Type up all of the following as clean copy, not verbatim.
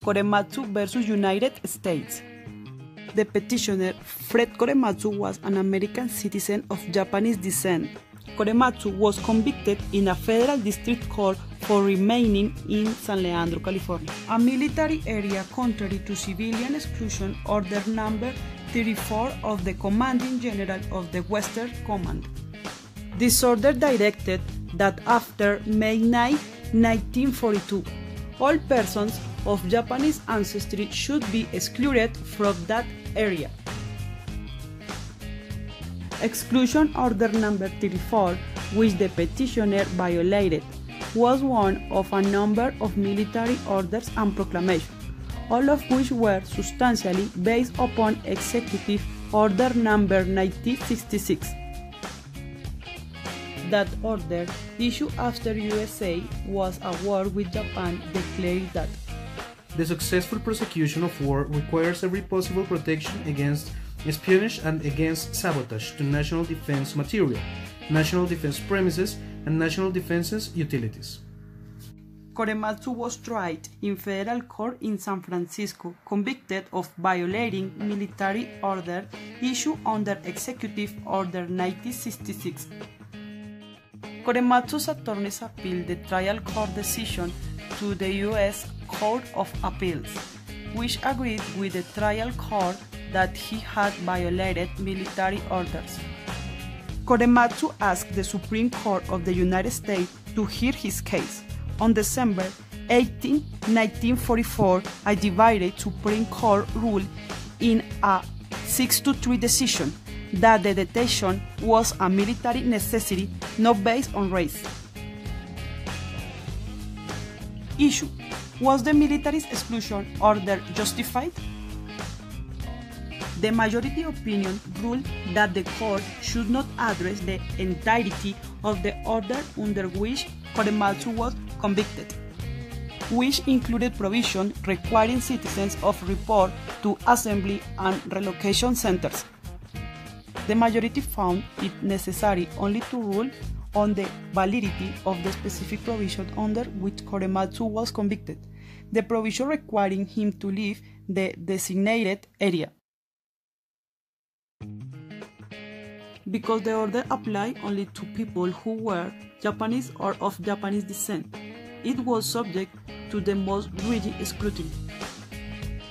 KOREMATSU versus United States. The petitioner, Fred KOREMATSU, was an American citizen of Japanese descent. KOREMATSU was convicted in a federal district court for remaining in San Leandro, California, a military area contrary to Civilian Exclusion Order Number 34 of the Commanding General of the Western Command. This order directed that after May 9, 1942, all persons of Japanese ancestry should be excluded from that area. Exclusion Order Number 34, which the petitioner violated, was one of a number of military orders and proclamations, all of which were substantially based upon Executive Order Number 1966. That order, issued after USA was at war with Japan, declared that the successful prosecution of war requires every possible protection against espionage and against sabotage to national defense material, national defense premises, and national defense utilities. KOREMATSU was tried in federal court in San Francisco, convicted of violating military order issued under Executive Order 1966. KOREMATSU's attorneys appealed the trial court decision to the U.S. Court of Appeals, which agreed with the trial court that he had violated military orders. KOREMATSU asked the Supreme Court of the United States to hear his case. On December 18, 1944, a divided Supreme Court ruled in a 6-3 decision that the detention was a military necessity not based on race. Issue: was the military exclusion order justified? The majority opinion ruled that the court should not address the entirety of the order under which KOREMATSU was convicted, which included provision requiring citizens of report to assembly and relocation centers. The majority found it necessary only to rule on the validity of the specific provision under which KOREMATSU was convicted, the provision requiring him to leave the designated area, because the order applied only to people who were Japanese or of Japanese descent. It was subject to the most rigid scrutiny.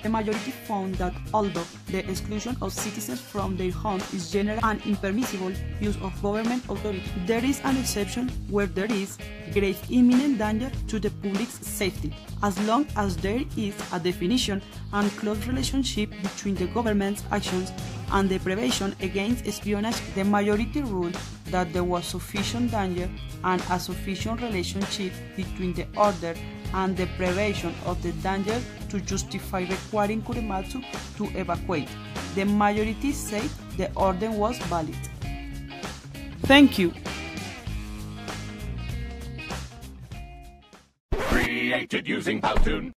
The majority found that although the exclusion of citizens from their homes is general and impermissible use of government authority, there is an exception where there is grave imminent danger to the public's safety, as long as there is a definition and close relationship between the government's actions and the prevention against espionage. The majority ruled that there was sufficient danger and a sufficient relationship between the order and the prevention of the danger to justify requiring KOREMATSU to evacuate. The majority said the order was valid. Thank you. Created using Powtoon.